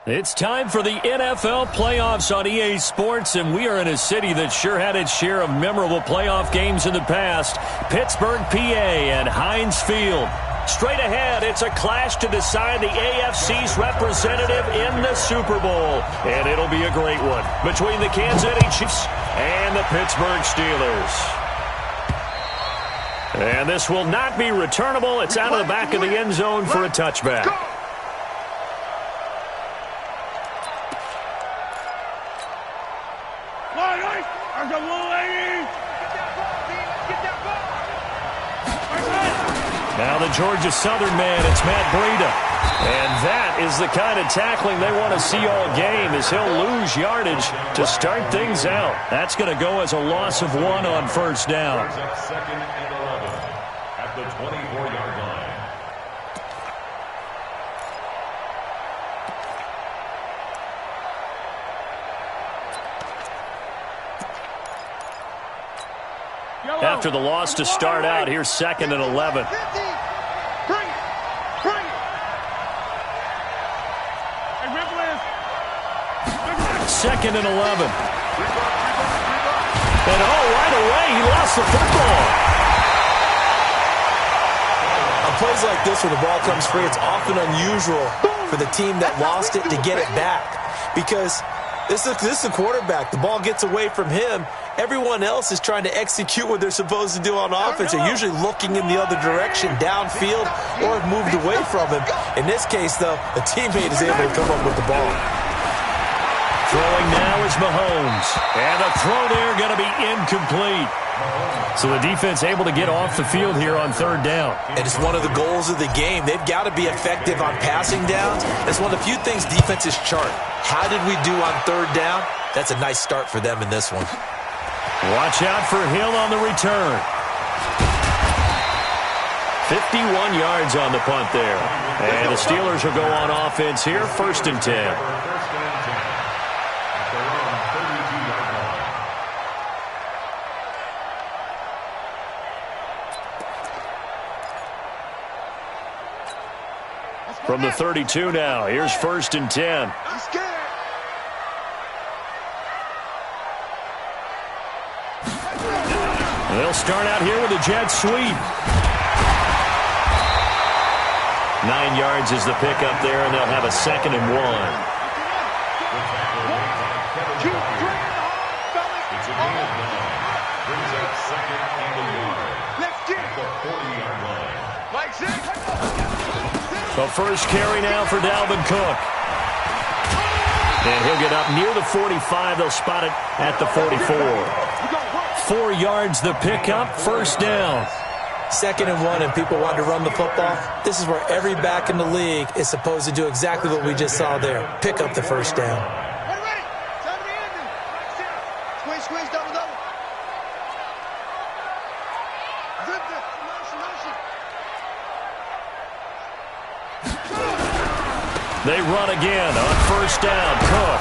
It's time for the NFL playoffs on EA Sports, and we are in a city that sure had its share of memorable playoff games in the past. Pittsburgh, PA, and Heinz Field. Straight ahead, it's a clash to decide the AFC's representative in the Super Bowl. And it'll be a great one between the Kansas City Chiefs and the Pittsburgh Steelers. And this will not be returnable. It's out of the back of the end zone for a touchback. Now the Georgia Southern man, it's Matt Breida. And that is the kind of tackling they want to see all game, as he'll lose yardage to start things out. That's going to go as a loss of 1 on first down. Second and 11 at the 24-yard line. After the loss to start out, here's second and 11. Second and 11. And right away, he lost the football. On plays like this where the ball comes free, it's often unusual for the team that lost it to get it back. Because this is the quarterback. The ball gets away from him. Everyone else is trying to execute what they're supposed to do on offense. They're usually looking in the other direction, downfield, or have moved away from him. In this case, though, a teammate is able to come up with the ball. Throwing now is Mahomes. And the throw there going to be incomplete. So the defense able to get off the field here on third down. And it's one of the goals of the game. They've got to be effective on passing downs. It's one of the few things defenses chart. How did we do on third down? That's a nice start for them in this one. Watch out for Hill on the return. 51 yards on the punt there. And the Steelers will go on offense here, first and 10. From the 32 now, here's first and 10. They'll start out here with a jet sweep. 9 yards is the pickup there, and they'll have a second and 1. The first carry now for Dalvin Cook. And he'll get up near the 45. They'll spot it at the 44. 4 yards the pickup, first down. Second and 1, and people want to run the football. This is where every back in the league is supposed to do exactly what we just saw there. Pick up the first down. They run again on first down. Cook.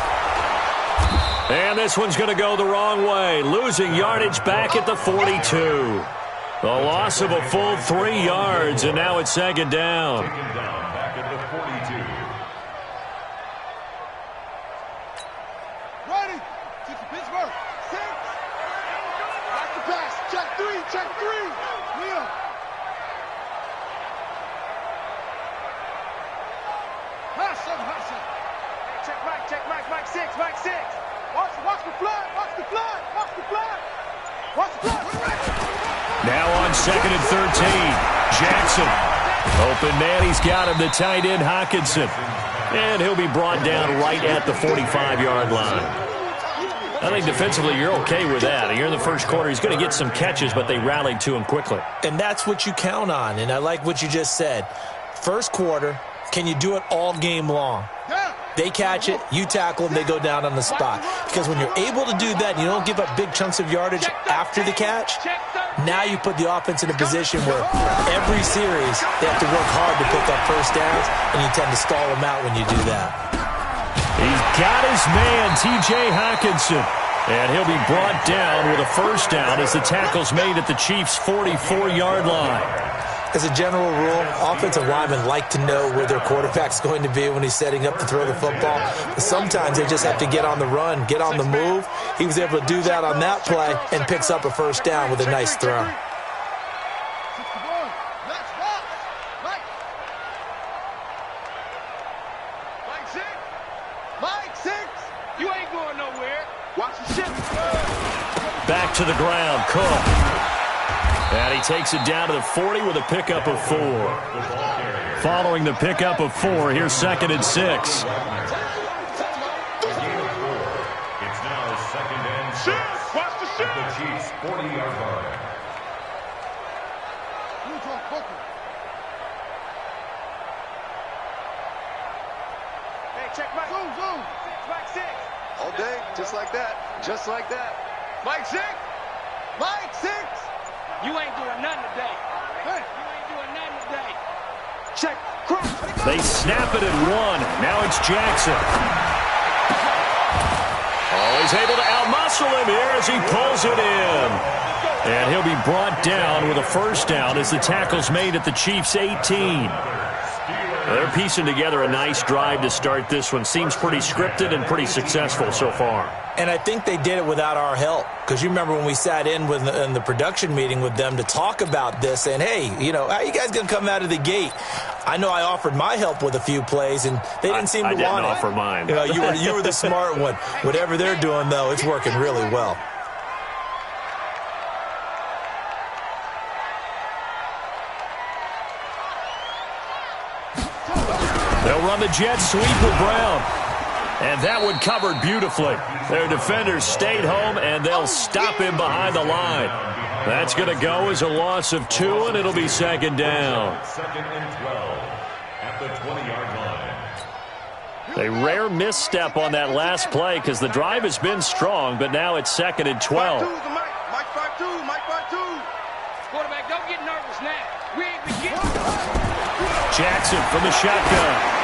And this one's going to go the wrong way. Losing yardage back at the 42. A loss of a full 3 yards, and now it's second down. Back at the 42. Ready. Pittsburgh. 6. Back to pass. Check 3. Check 3. Leo. Hustle. Check Mike 6. Watch the flood. Watch the flood. Now on second and 13. Jackson. Open man, he's got him, the tight end Hockenson. And he'll be brought down right at the 45-yard line. I think defensively you're okay with that. Here in the first quarter, he's going to get some catches, but they rallied to him quickly. And that's what you count on, and I like what you just said. First quarter, can you do it all game long? They catch it, you tackle them, they go down on the spot. Because when you're able to do that and you don't give up big chunks of yardage after the catch, now you put the offense in a position where every series they have to work hard to pick up first downs, and you tend to stall them out when you do that. He's got his man, T.J. Hockenson. And he'll be brought down with a first down as the tackle's made at the Chiefs' 44-yard line. As a general rule, offensive linemen like to know where their quarterback's going to be when he's setting up to throw the football. But sometimes they just have to get on the run, get on the move. He was able to do that on that play and picks up a first down with a nice throw. Back to the ground, Cook. And he takes it down to the 40 with a pickup of 4. Following the pickup of 4, here's 2nd and 6. It's now 2nd and 6. Watch the shit. The Chiefs' 40-yard line. Hey, check Mike. Zoom. Mike 6. All day, just like that. Just like that. Mike 6. Mike 6. You ain't doing nothing today. Hey. You ain't doing nothing today. Check. Cross. They snap it at 1. Now it's Jackson. Oh, he's able to outmuscle him here as he pulls it in. And he'll be brought down with a first down as the tackle's made at the Chiefs' 18. They're piecing together a nice drive to start this one. Seems pretty scripted and pretty successful so far. And I think they did it without our help. Because you remember when we sat in the production meeting with them to talk about this, and hey, you know, how are you guys going to come out of the gate? I know I offered my help with a few plays, and they didn't seem to want it. I didn't offer mine. You know, you were the smart one. Whatever they're doing, though, it's working really well. They'll run the jet sweep with Brown. And that one covered beautifully. Their defenders stayed home, and they'll stop him behind the line. That's going to go as a loss of 2, and it'll be 2nd down. 2nd and 12 at the 20-yard line. A rare misstep on that last play because the drive has been strong, but now it's 2nd and 12. Mike 5-2. Quarterback, don't get nervous now. We ain't been getting. Jackson from the shotgun.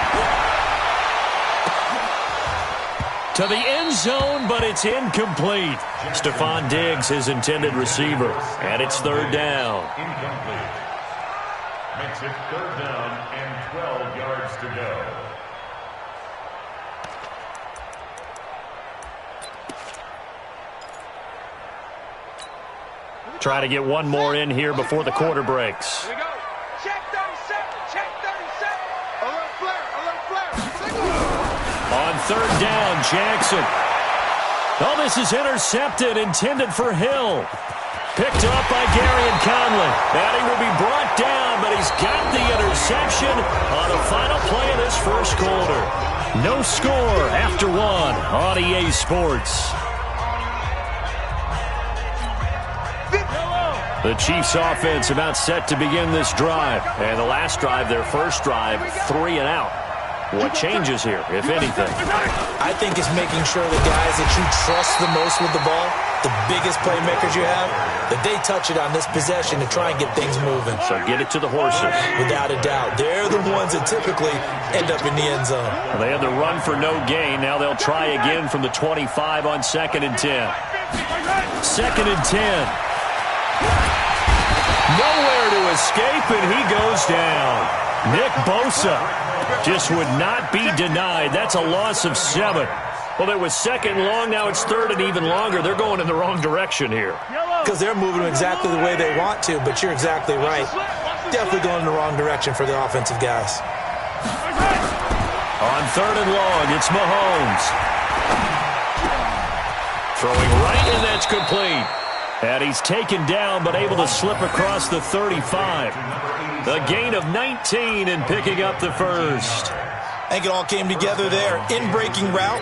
To the end zone, but it's incomplete. Stephon Diggs, his intended receiver. And it's 3rd down. Incomplete. Makes it 3rd down and 12 yards to go. Try to get one more in here before the quarter breaks. Here we go. Check 37. Check 37. Alert flare. On 3rd down, Jackson. Oh, this is intercepted, intended for Hill. Picked up by Gary and Conley. And he will be brought down, but he's got the interception on the final play of this first quarter. No score after 1 on EA Sports. The Chiefs offense about set to begin this drive. And the last drive, their first drive, 3 and out. What changes here, if anything? I think it's making sure the guys that you trust the most with the ball, the biggest playmakers you have, that they touch it on this possession to try and get things moving. So get it to the horses. Without a doubt. They're the ones that typically end up in the end zone. Well, they had the run for no gain. Now they'll try again from the 25 on 2nd and 10. 2nd and 10. Nowhere to escape, and he goes down. Nick Bosa just would not be denied. That's a loss of 7. Well, it was 2nd and long. Now it's 3rd and even longer. They're going in the wrong direction here. Because they're moving exactly the way they want to, but you're exactly right. Definitely going in the wrong direction for the offensive guys. On 3rd and long, it's Mahomes. Throwing right, and that's complete. And he's taken down, but able to slip across the 35. The gain of 19 and picking up the first. I think it all came together there. In-breaking route,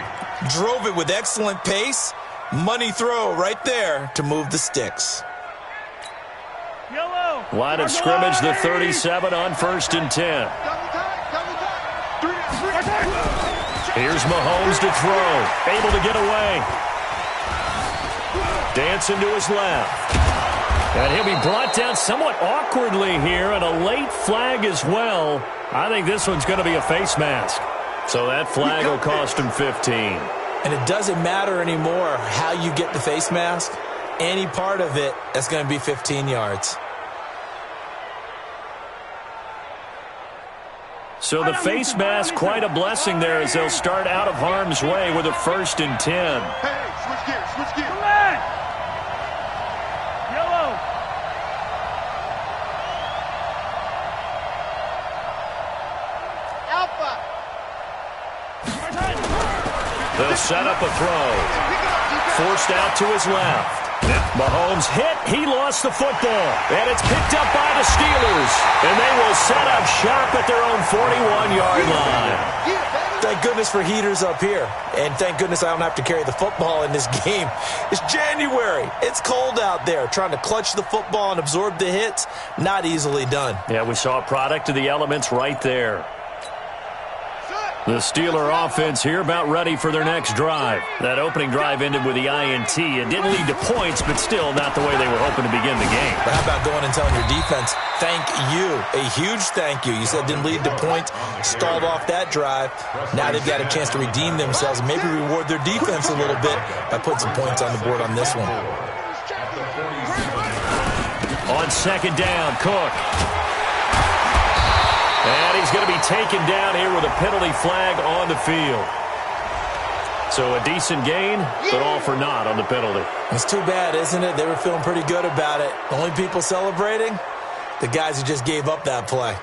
drove it with excellent pace. Money throw right there to move the sticks. Line of scrimmage, the 37 on 1st and 10. Here's Mahomes to throw. Able to get away. Dancing to his left. And he'll be brought down somewhat awkwardly here, and a late flag as well. I think this one's going to be a face mask. So that flag will cost him 15. And it doesn't matter anymore how you get the face mask. Any part of it, that's going to be 15 yards. So the face mask, quite a blessing there as they'll start out of harm's way with a 1st and 10. Hey, switch gears, switch gears. Come on! Yellow. Alpha. They'll set up a throw. Forced out to his left. Mahomes hit. He lost the football. And it's picked up by the Steelers. And they will set up shop at their own 41-yard line. Thank goodness for heaters up here. And thank goodness I don't have to carry the football in this game. It's January. It's cold out there. Trying to clutch the football and absorb the hits, not easily done. Yeah, we saw a product of the elements right there. The Steeler offense here about ready for their next drive. That opening drive ended with the INT. It didn't lead to points, but still not the way they were hoping to begin the game. But how about going and telling your defense, thank you, a huge thank you. You said it didn't lead to points, stalled off that drive. Now they've got a chance to redeem themselves and maybe reward their defense a little bit by putting some points on the board on this one. On 2nd down, Cook. And he's going to be taken down here with a penalty flag on the field. So a decent gain, but all for naught on the penalty. It's too bad, isn't it? They were feeling pretty good about it. The only people celebrating, the guys who just gave up that play.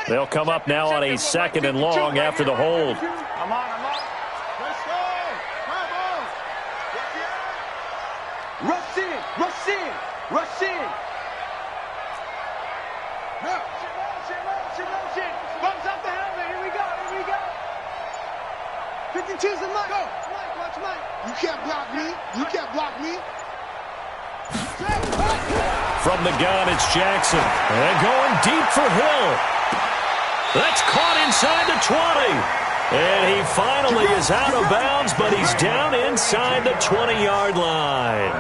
They'll come up now on a 2nd and long after the hold. I'm on. Let's go. Come on. Rush in. Motion. Bumps up the helmet. Here we go. 52's the mic. Go. Mike, watch Mike. You can't block me. From the gun, it's Jackson. And going deep for Hill. That's caught inside the 20. And he finally is out of bounds, but he's down inside the 20-yard line.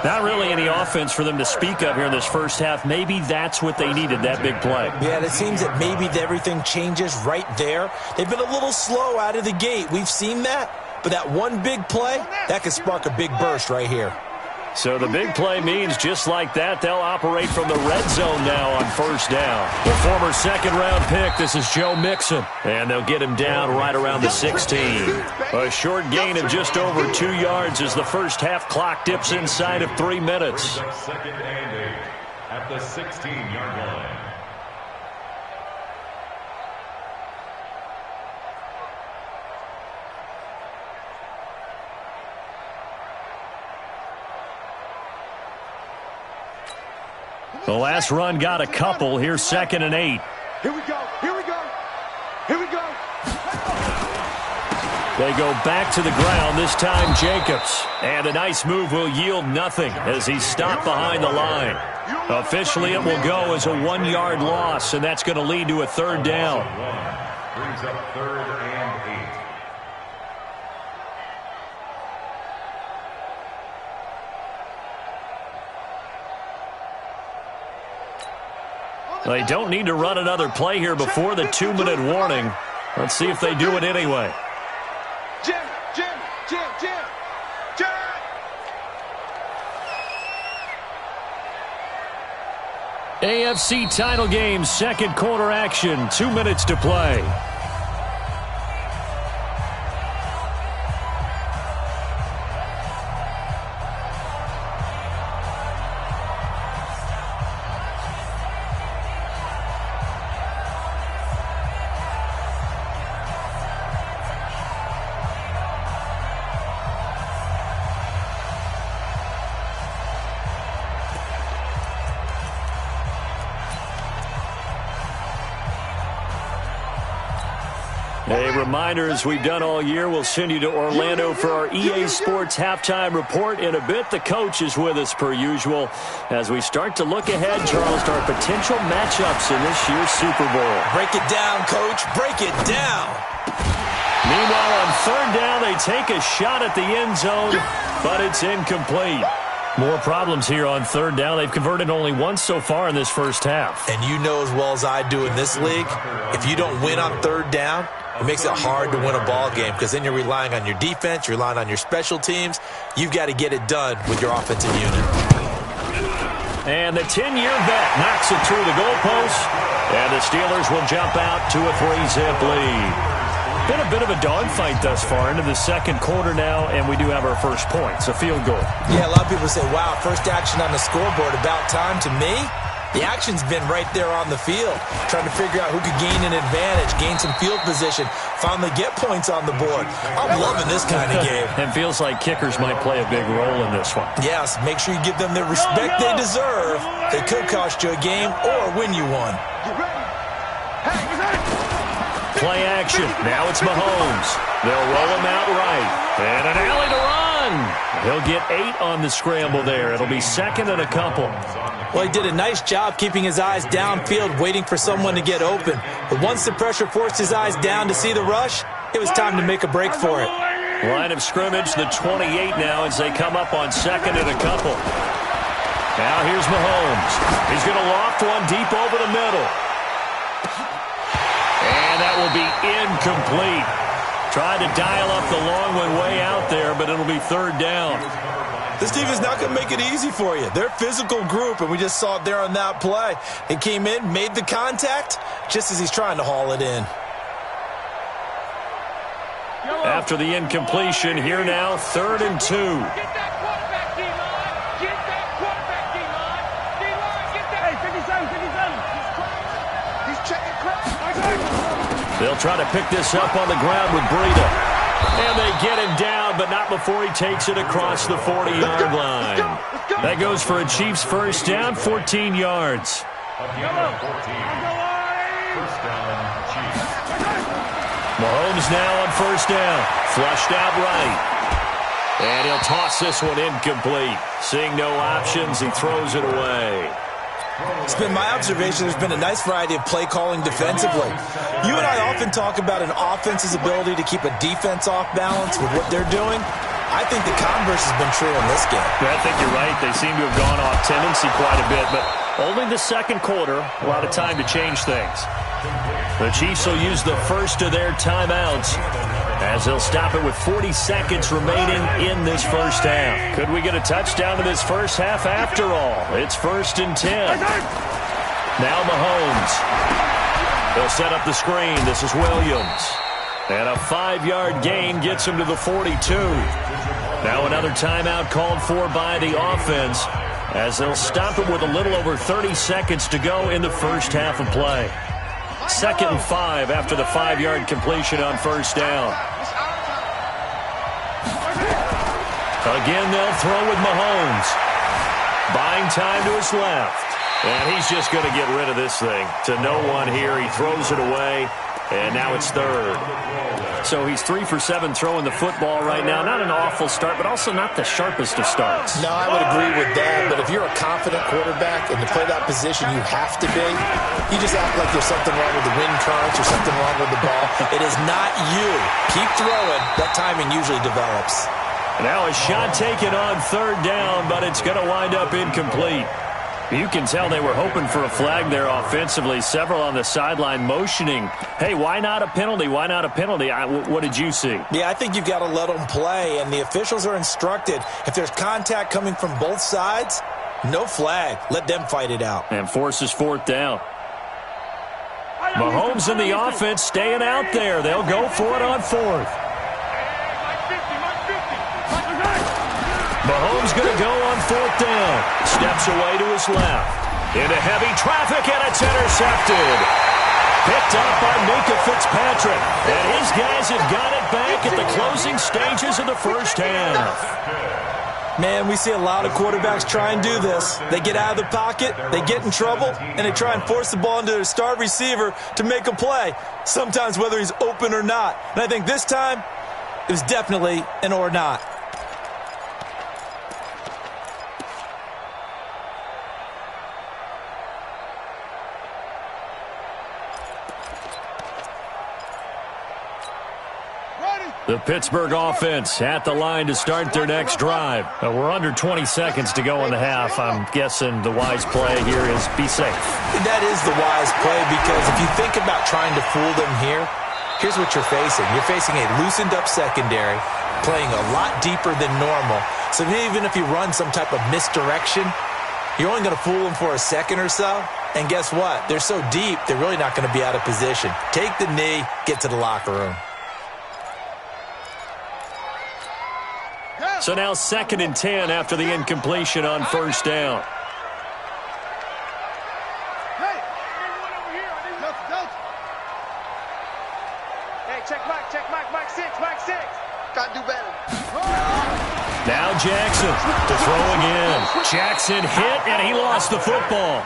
Not really any offense for them to speak of here in this first half. Maybe that's what they needed, that big play. Yeah, and it seems that maybe everything changes right there. They've been a little slow out of the gate. We've seen that. But that one big play, that could spark a big burst right here. So the big play means just like that, they'll operate from the red zone now on 1st down. The former 2nd-round pick, this is Joe Mixon. And they'll get him down right around the 16. A short gain of just over 2 yards as the first half clock dips inside of 3 minutes. 2nd and 8 at the 16-yard line. The last run got a couple. Here's 2nd and 8. Here we go. They go back to the ground, this time Jacobs. And a nice move will yield nothing as he's stopped behind the line. Officially, it will go as a 1-yard loss, and that's going to lead to a 3rd down. Brings up 3rd and 8. They don't need to run another play here before the 2-minute warning. Let's see if they do it anyway. Jim. AFC title game, 2nd quarter action, 2 minutes to play. A reminder, as we've done all year, we'll send you to Orlando for our EA Sports halftime report in a bit. The coach is with us per usual as we start to look ahead, Charles, to our potential matchups in this year's Super Bowl. Break it down, Coach. Break it down. Meanwhile, on 3rd down, they take a shot at the end zone, but it's incomplete. More problems here on third down. They've converted only once so far in this first half. And you know as well as I do in this league, if you don't win on third down, it makes it hard to win a ball game because then you're relying on your defense, you're relying on your special teams. You've got to get it done with your offensive unit. And the 10-year vet knocks it through the goalpost, and the Steelers will jump out to a 3-zip lead. Been a bit of a dogfight thus far into the second quarter now, and we do have our first points, a field goal. Yeah, a lot of people say, wow, first action on the scoreboard, about time. To me, the action's been right there on the field, trying to figure out who could gain an advantage, gain some field position, finally get points on the board. I'm loving this kind of game. It feels like kickers might play a big role in this one. Yes, make sure you give them the respect they deserve. They could cost you a game or win you one. Play action. Now it's Mahomes. They'll roll him out right. And an alley to run. He'll get 8 on the scramble there. It'll be second and a couple. Well, he did a nice job keeping his eyes downfield, waiting for someone to get open. But once the pressure forced his eyes down to see the rush, it was time to make a break for it. Line of scrimmage, the 28 now as they come up on second and a couple. Now here's Mahomes. He's going to loft one deep over the middle. And that will be incomplete. Tried to dial up the long one way out there, but it'll be third down. This team is not going to make it easy for you. They're a physical group, and we just saw it there on that play. He came in, made the contact, just as he's trying to haul it in. After the incompletion, here now, 3rd and 2. Get that quarterback, D-line. Get that quarterback, D-line. D-line, get that. Hey, 57. He's checking crowd. They'll try to pick this up on the ground with Breida. And they get him down, but not before he takes it across the 40-yard line. That goes for a Chiefs first down, 14 yards. Mahomes now on first down. Flushed out right. And he'll toss this one incomplete. Seeing no options, he throws it away. It's been my observation there's been a nice variety of play calling defensively. You and I often talk about an offense's ability to keep a defense off balance with what they're doing. I think the converse has been true in this game. I think you're right. They seem to have gone off tendency quite a bit, but only the second quarter, a lot of time to change things. The Chiefs will use the first of their timeouts as they'll stop it with 40 seconds remaining in this first half. Could we get a touchdown in this first half after all? It's 1st and 10. Now Mahomes. They'll set up the screen. This is Williams. And a 5-yard gain gets him to the 42. Now another timeout called for by the offense as they'll stop it with a little over 30 seconds to go in the first half of play. 2nd and 5 after the 5-yard completion on first down. Again, they'll throw with Mahomes. Buying time to his left. And he's just going to get rid of this thing. To no one here. He throws it away. And now it's 3rd. So he's 3 for 7 throwing the football right now. Not an awful start, but also not the sharpest of starts. No, I would agree with that. But if you're a confident quarterback and to play that position you have to be, you just act like there's something wrong with the wind currents or something wrong with the ball. It is not you. Keep throwing. That timing usually develops. Now a shot taken on 3rd down, but it's going to wind up incomplete. You can tell they were hoping for a flag there offensively. Several on the sideline motioning, hey, why not a penalty? Why not a penalty? What did you see? Yeah, I think you've got to let them play, and the officials are instructed. If there's contact coming from both sides, no flag. Let them fight it out. And forces 4th down. Mahomes and the offense staying out there. They'll go for it on 4th. Mahomes going to go on 4th down. Steps away to his left. Into heavy traffic, and it's intercepted. Picked up by Minka Fitzpatrick. And his guys have got it back at the closing stages of the first half. Man, we see a lot of quarterbacks try and do this. They get out of the pocket, they get in trouble, and they try and force the ball into their star receiver to make a play, sometimes whether he's open or not. And I think this time, it was definitely an or not. The The Pittsburgh offense at the line to start their next drive. We're under 20 seconds to go in the half. I'm guessing the wise play here is be safe. That is the wise play, because if you think about trying to fool them here, here's what you're facing. You're facing a loosened-up secondary, playing a lot deeper than normal. So even if you run some type of misdirection, you're only going to fool them for a second or so. And guess what? They're so deep, they're really not going to be out of position. Take the knee, get to the locker room. So now 2nd and 10 after the incompletion on first down. Hey, check Mike, Mike 6. Gotta do better. Now Jackson to throw again. Jackson hit, and he lost the football.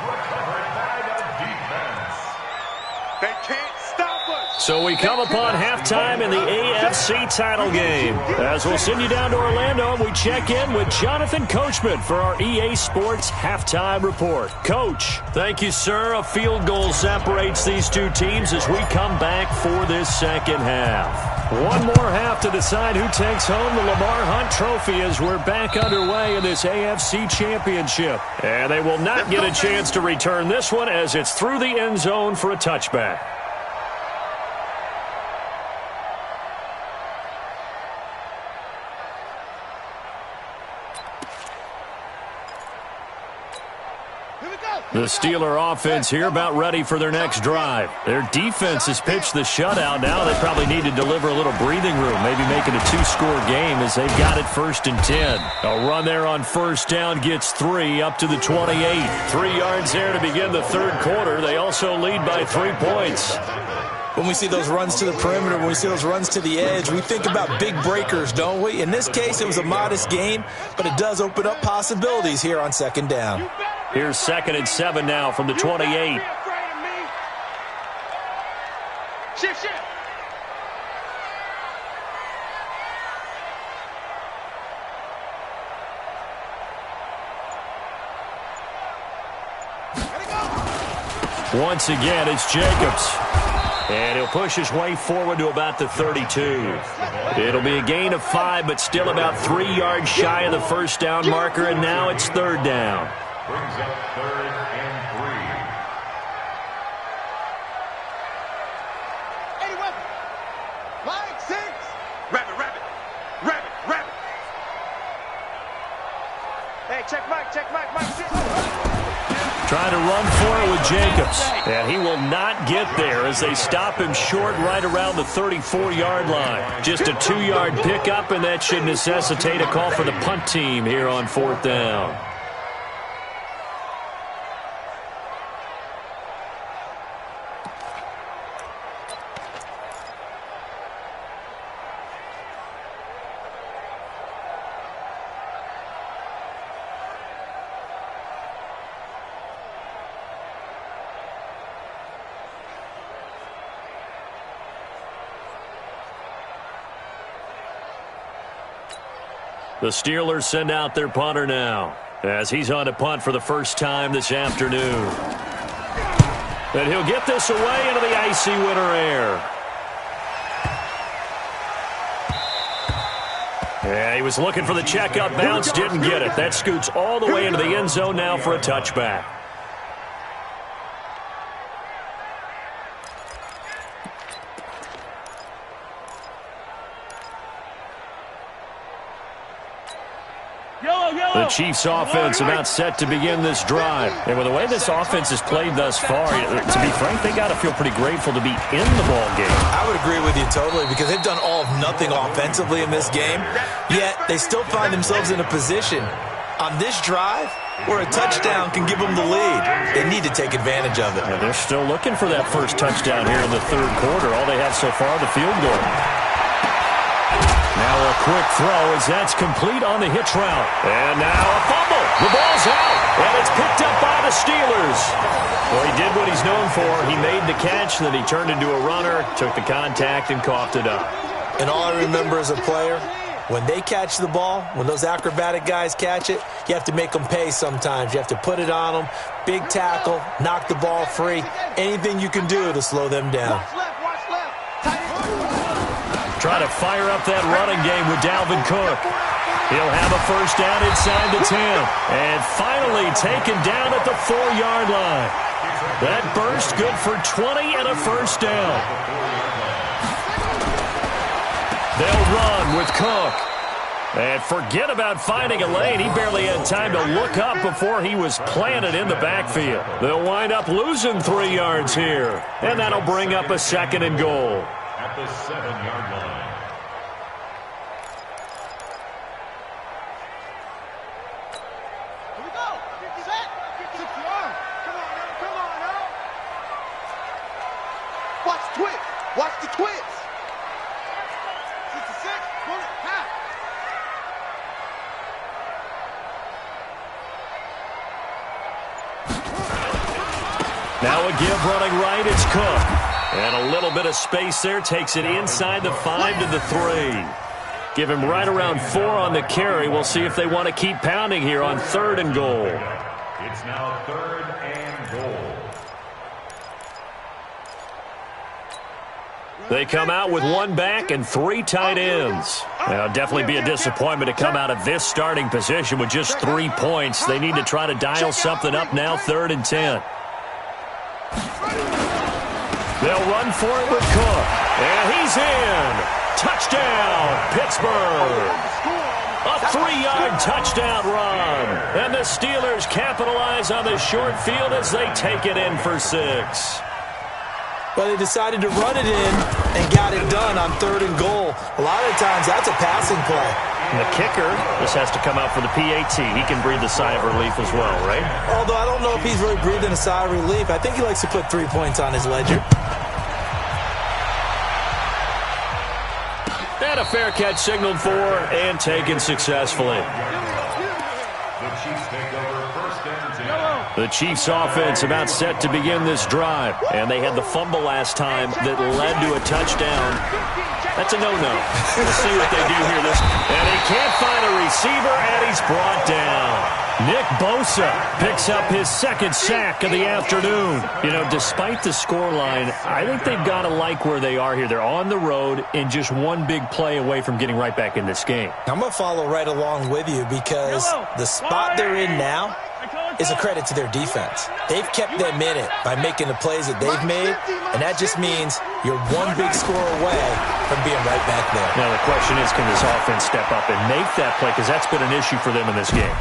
They can't stop us. So we come upon halftime in the AFC title game. As we'll send you down to Orlando, and we check in with Jonathan Coachman for our EA Sports halftime report. Coach, thank you, sir. A field goal separates these two teams as we come back for this second half. One more half to decide who takes home the Lamar Hunt Trophy as we're back underway in this AFC Championship. And they will not get a chance to return this one as it's through the end zone for a touchback. The Steeler offense here about ready for their next drive. Their defense has pitched the shutout. Now they probably need to deliver a little breathing room, maybe make it a 2-score game as they've got it 1st and 10. A run there on first down gets 3 up to the 28. 3 yards there to begin the third quarter. They also lead by 3 points. When we see those runs to the perimeter, when we see those runs to the edge, we think about big breakers, don't we? In this case, it was a modest gain, but it does open up possibilities here on second down. Here's 2nd and 7 now from the 28. Shift. Once again, it's Jacobs. And he'll push his way forward to about the 32. It'll be a gain of 5, but still about 3 yards shy of the first down marker, and now it's 3rd down. Brings up 3rd and 3. 80 weapon. Mike 6. Rabbit. Hey, check Mike, Mike 6. Trying to run for it with Jacobs. And he will not get there as they stop him short right around the 34-yard line. Just a 2-yard pickup, and that should necessitate a call for the punt team here on 4th down. The Steelers send out their punter now as he's on to punt for the first time this afternoon. And he'll get this away into the icy winter air. Yeah, he was looking for the check-up bounce, didn't get it. That scoots all the way into the end zone now for a touchback. The Chiefs offense about set to begin this drive. And with the way this offense has played thus far, to be frank, they got to feel pretty grateful to be in the ball game. I would agree with you totally, because they've done all of nothing offensively in this game, yet they still find themselves in a position on this drive where a touchdown can give them the lead. They need to take advantage of it. And they're still looking for that first touchdown here in the third quarter. All they have so far, the field goal. Now a quick throw as that's complete on the hitch route. And now a fumble. The ball's out, and it's picked up by the Steelers. Well, he did what he's known for. He made the catch, then he turned into a runner, took the contact, and coughed it up. And all I remember as a player, when they catch the ball, when those acrobatic guys catch it, you have to make them pay sometimes. You have to put it on them, big tackle, knock the ball free, anything you can do to slow them down. try to fire up that running game with Dalvin Cook. He'll have a first down inside the 10. And finally taken down at the 4-yard line. That burst good for 20 and a first down. They'll run with Cook. And forget about finding a lane. He barely had time to look up before he was planted in the backfield. They'll wind up losing 3 yards here. And that'll bring up a second and goal. At the 7-yard line. Watch the twitch. Watch the twitch. 66. Pull it. Half. Now a give running right. It's Cook. And a little bit of space there. Takes it inside the 5 to the 3. Give him right around 4 on the carry. We'll see if they want to keep pounding here on 3rd and goal. It's now 3rd and goal. They come out with 1 back and 3 tight ends. Now, definitely be a disappointment to come out of this starting position with just 3 points. They need to try to dial something up now, 3rd and 10. They'll run for it with Cook. And he's in. Touchdown, Pittsburgh. A 3-yard touchdown run. And the Steelers capitalize on the short field as they take it in for 6. Well, they decided to run it in and got it done on 3rd and goal. A lot of times, that's a passing play. And the kicker just has to come out for the PAT. He can breathe a sigh of relief as well, right? Although I don't know if he's really breathing a sigh of relief. I think he likes to put 3 points on his ledger. And a fair catch signaled for and taken successfully. The Chiefs take over 1st and 10. The Chiefs offense about set to begin this drive. And they had the fumble last time that led to a touchdown. That's a no-no. We'll see what they do here. And he can't find a receiver, and he's brought down. Nick Bosa picks up his 2nd sack of the afternoon. You know, despite the scoreline, I think they've got to like where they are here. They're on the road and just 1 big play away from getting right back in this game. I'm going to follow right along with you because the spot they're in now is a credit to their defense. They've kept them in it by making the plays that they've made, and that just means you're 1 big score away from being right back there. Now, the question is, can this offense step up and make that play? Because that's been an issue for them in this game.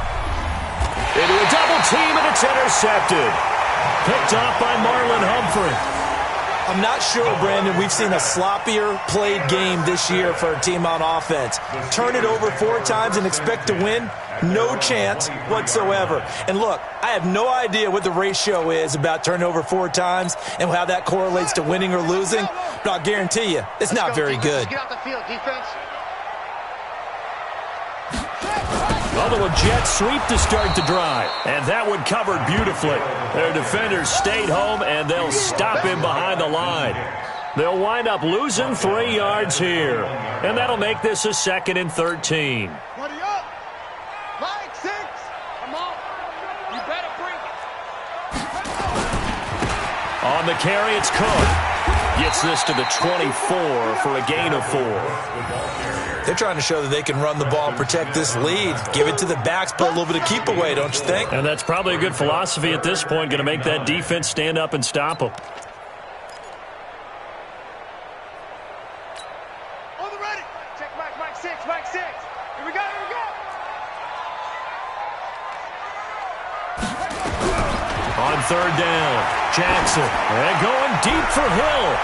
Into a double team, and it's intercepted. Picked off by Marlon Humphrey. I'm not sure, Brandon, we've seen a sloppier played game this year for a team on offense. Turn it over 4 times and expect to win? No chance whatsoever. And look, I have no idea what the ratio is about turning over 4 times and how that correlates to winning or losing, but I'll guarantee you, it's not very good. Get off the field, defense. A little jet sweep to start the drive. And that one covered beautifully. Their defenders stayed home, and they'll stop him behind the line. They'll wind up losing 3 yards here. And that'll make this a 2nd and 13. Buddy up. Line 6. Come on. You better bring it. On the carry, it's Cook. Gets this to the 24 for a gain of 4. They're trying to show that they can run the ball and protect this lead. Give it to the backs, put a little bit of keep away, don't you think? And that's probably a good philosophy at this point, going to make that defense stand up and stop them. On the ready. Check Mike 6, Mike 6. Here we go, here we go. On 3rd down, Jackson. And going deep for Hill.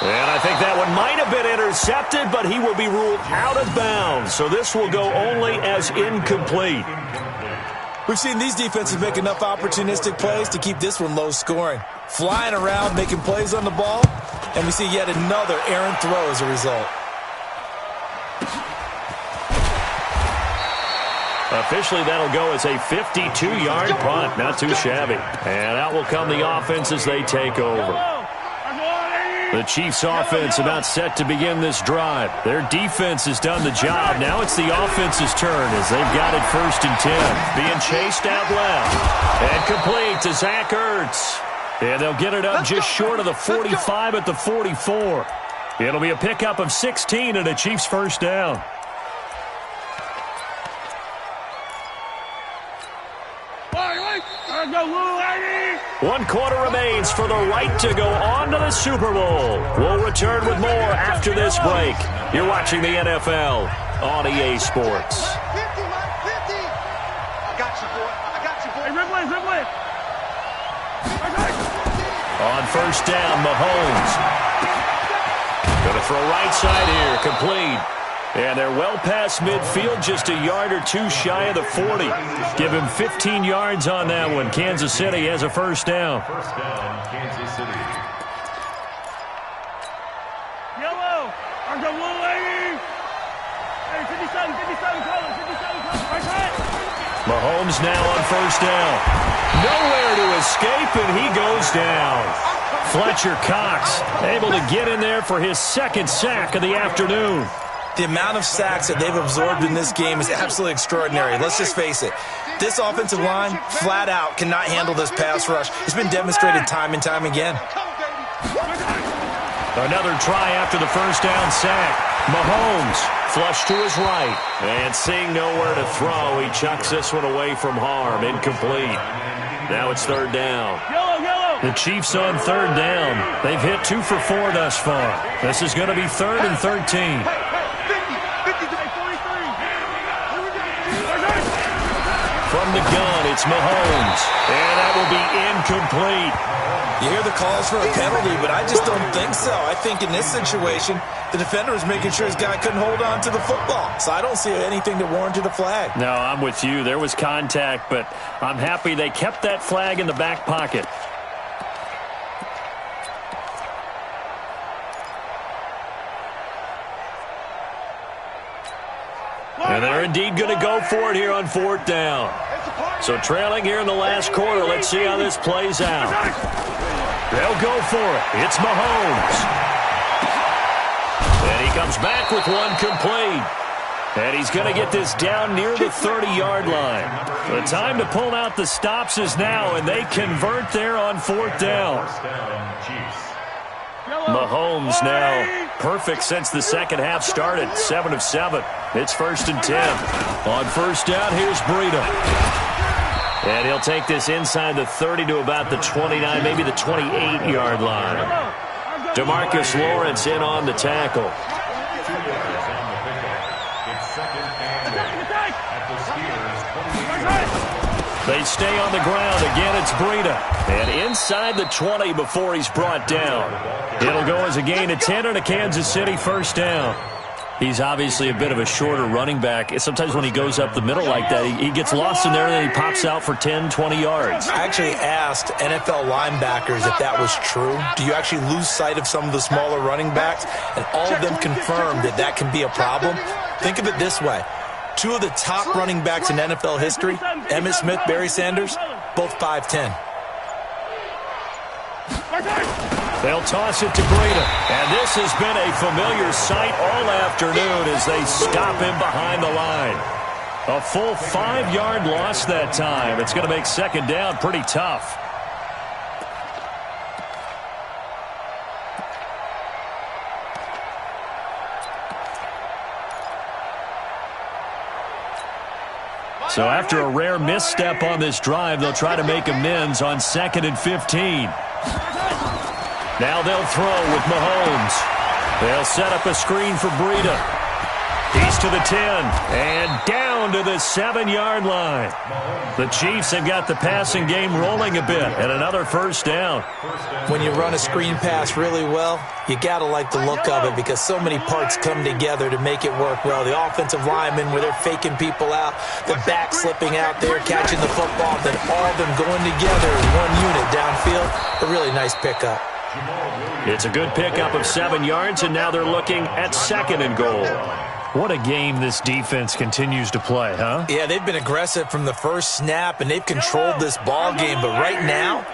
And I think that one might have been intercepted, but he will be ruled out of bounds. So this will go only as incomplete. We've seen these defenses make enough opportunistic plays to keep this one low scoring. Flying around, making plays on the ball, and we see yet another errant throw as a result. Officially, that'll go as a 52-yard punt. Not too shabby. And out will come the offense as they take over. The Chiefs' offense about set to begin this drive. Their defense has done the job. Now it's the offense's turn as they've got it 1st and 10. Being chased out left. And complete to Zach Ertz. And they'll get it up just short of the 45 at the 44. It'll be a pickup of 16 and a Chiefs first down. One quarter remains for the right to go on to the Super Bowl. We'll return with more after this break. You're watching the NFL on EA Sports. On first down, Mahomes. Going to throw right side here, complete. And they're well past midfield, just a yard or two shy of the 40. Give him 15 yards on that one. Kansas City has a first down. First down, Kansas City. Yellow. I'm the blue lady. Hey, 57, color, 57. Mahomes now on first down. Nowhere to escape, and he goes down. Fletcher Cox able to get in there for his second sack of the afternoon. The amount of sacks that they've absorbed in this game is absolutely extraordinary. Let's just face it. This offensive line, flat out, cannot handle this pass rush. It's been demonstrated time and time again. Another try after the first down sack. Mahomes flush to his right. And seeing nowhere to throw, he chucks this one away from harm. Incomplete. Now it's third down. The Chiefs on third down. They've hit 2 for 4 thus far. This is going to be 3rd and 13. From the gun, it's Mahomes. And that will be incomplete. You hear the calls for a penalty, but I just don't think so. I think in this situation, the defender was making sure his guy couldn't hold on to the football. So I don't see anything that warranted a flag. No, I'm with you. There was contact, but I'm happy they kept that flag in the back pocket. And they're indeed going to go for it here on fourth down. So trailing here in the last quarter. Let's see how this plays out. They'll go for it. It's Mahomes. And he comes back with one complete. And he's going to get this down near the 30-yard line. The time to pull out the stops is now, and they convert there on fourth down. Mahomes now perfect since the second half started. 7 of 7. It's 1st and 10. On first down, here's Breida. And he'll take this inside the 30 to about the 29, maybe the 28-yard line. DeMarcus Lawrence in on the tackle. They stay on the ground. Again, it's Breida. And inside the 20 before he's brought down. It'll go as a gain of 10 and a Kansas City first down. He's obviously a bit of a shorter running back. Sometimes when he goes up the middle like that, he gets lost in there and then he pops out for 10, 20 yards. I actually asked NFL linebackers if that was true. Do you actually lose sight of some of the smaller running backs? And all of them confirmed that that can be a problem. Think of it this way. 2 of the top running backs in NFL history, Emmitt Smith, Barry Sanders, both 5'10". They'll toss it to Breida. And this has been a familiar sight all afternoon as they stop him behind the line. A full 5-yard loss that time. It's going to make second down pretty tough. So after a rare misstep on this drive, they'll try to make amends on 2nd and 15. Now they'll throw with Mahomes. They'll set up a screen for Breida. He's to the 10 and down to the 7-yard line. The Chiefs have got the passing game rolling a bit and another first down. When you run a screen pass really well, you got to like the look of it because so many parts come together to make it work well. The offensive linemen where they're faking people out, the back slipping out there, catching the football, then all of them going together as one unit downfield. A really nice pickup. It's a good pickup of 7 yards, and now they're looking at 2nd and goal. What a game this defense continues to play, huh? Yeah, they've been aggressive from the first snap, and they've controlled this ball game. But right now,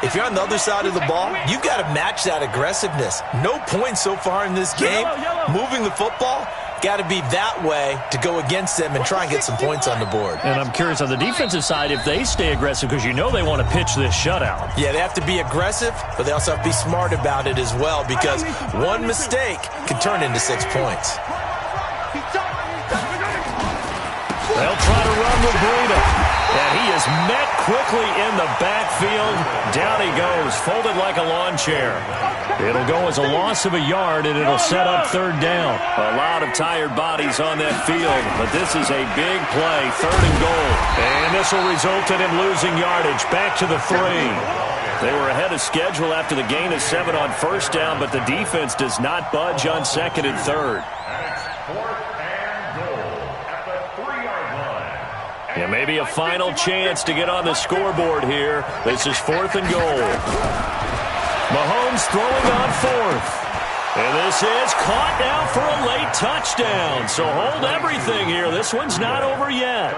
if you're on the other side of the ball, you've got to match that aggressiveness. No points so far in this game. Moving the football, got to be that way to go against them and try and get some points on the board. And I'm curious on the defensive side if they stay aggressive, because you know they want to pitch this shutout. Yeah, they have to be aggressive, but they also have to be smart about it as well, because one mistake can turn into 6 points. They'll try to run with Breida. And he is met quickly in the backfield. Down he goes, folded like a lawn chair. It'll go as a loss of a yard, and it'll set up third down. A lot of tired bodies on that field, but this is a big play, 3rd and goal. And this will result in him losing yardage. Back to the 3. They were ahead of schedule after the gain of 7 on first down, but the defense does not budge on 2nd and 3rd. Yeah, maybe a final chance to get on the scoreboard here. This is 4th and goal. Mahomes throwing on 4th. And this is caught now for a late touchdown. So hold everything here. This one's not over yet.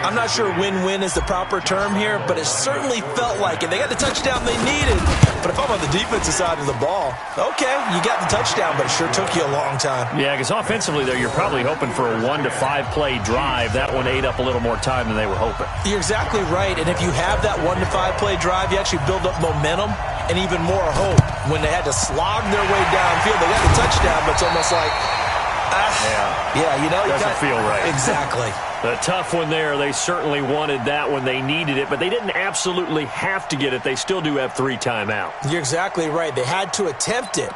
I'm not sure win-win is the proper term here, but it certainly felt like it. They got the touchdown they needed. But if I'm on the defensive side of the ball, okay, you got the touchdown, but it sure took you a long time. Yeah, because offensively, though, you're probably hoping for a 1 to 5 play drive. That one ate up a little more time than they were hoping. You're exactly right. And if you have that 1 to 5 play drive, you actually build up momentum and even more hope. When they had to slog their way downfield, they got the touchdown, but it's almost like, you know, doesn't feel right. Exactly. The tough one there. They certainly wanted that when they needed it, but they didn't absolutely have to get it. They still do have 3 timeouts. You're exactly right. They had to attempt it.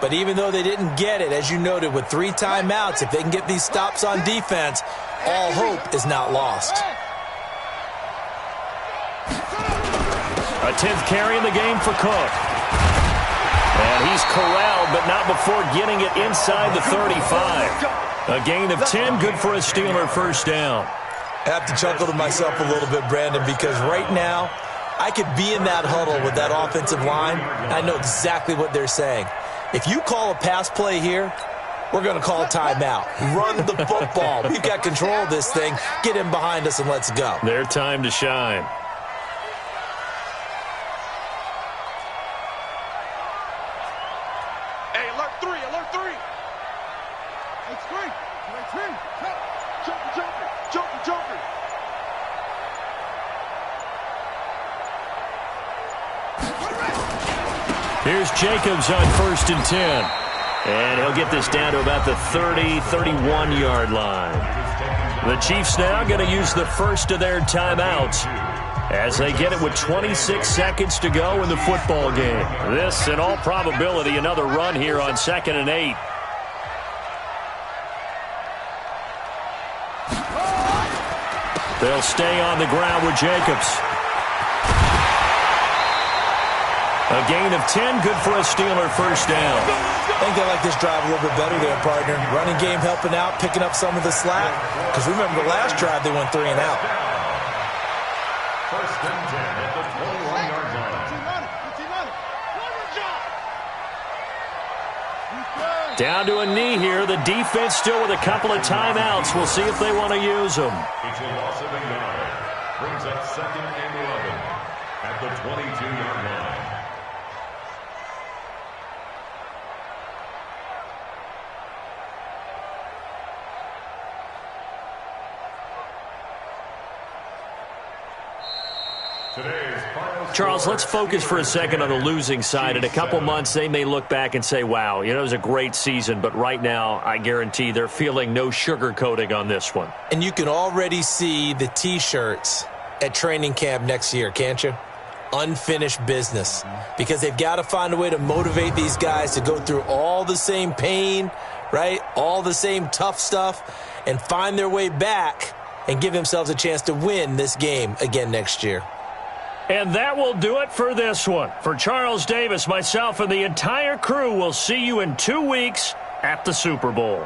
But even though they didn't get it, as you noted, with 3 timeouts, if they can get these stops on defense, all hope is not lost. A 10th carry in the game for Cook. And he's corralled, but not before getting it inside the 35. A gain of 10, good for a Steeler first down. I have to chuckle to myself a little bit, Brandon, because right now I could be in that huddle with that offensive line, and I know exactly what they're saying. If you call a pass play here, we're going to call a timeout. Run the football. We've got control of this thing. Get him behind us and let's go. Their time to shine. Hey, alert 3, alert 3. It's 3. It's 3. Joker. Here's Jacobs on 1st and 10. And he'll get this down to about the 30, 31-yard line. The Chiefs now going to use the first of their timeouts as they get it with 26 seconds to go in the football game. This, in all probability, another run here on 2nd and 8. They'll stay on the ground with Jacobs. A gain of 10, good for a Steeler first down. I think they like this drive a little bit better there, partner. Running game helping out, picking up some of the slack. Because remember, the last drive they went 3 and out. First and 10 at the 21-yard line. Down to a knee here. The defense still with a couple of timeouts. We'll see if they want to use them. It's a loss of a yard. Brings up 2nd and 11 at the 22-yard line. Charles, let's focus for a second on the losing side. In a couple months, they may look back and say, wow, you know, it was a great season. But right now, I guarantee they're feeling no sugarcoating on this one. And you can already see the T-shirts at training camp next year, can't you? Unfinished business. Because they've got to find a way to motivate these guys to go through all the same pain, right? All the same tough stuff, and find their way back and give themselves a chance to win this game again next year. And that will do it for this one. For Charles Davis, myself, and the entire crew, we'll see you in 2 weeks at the Super Bowl.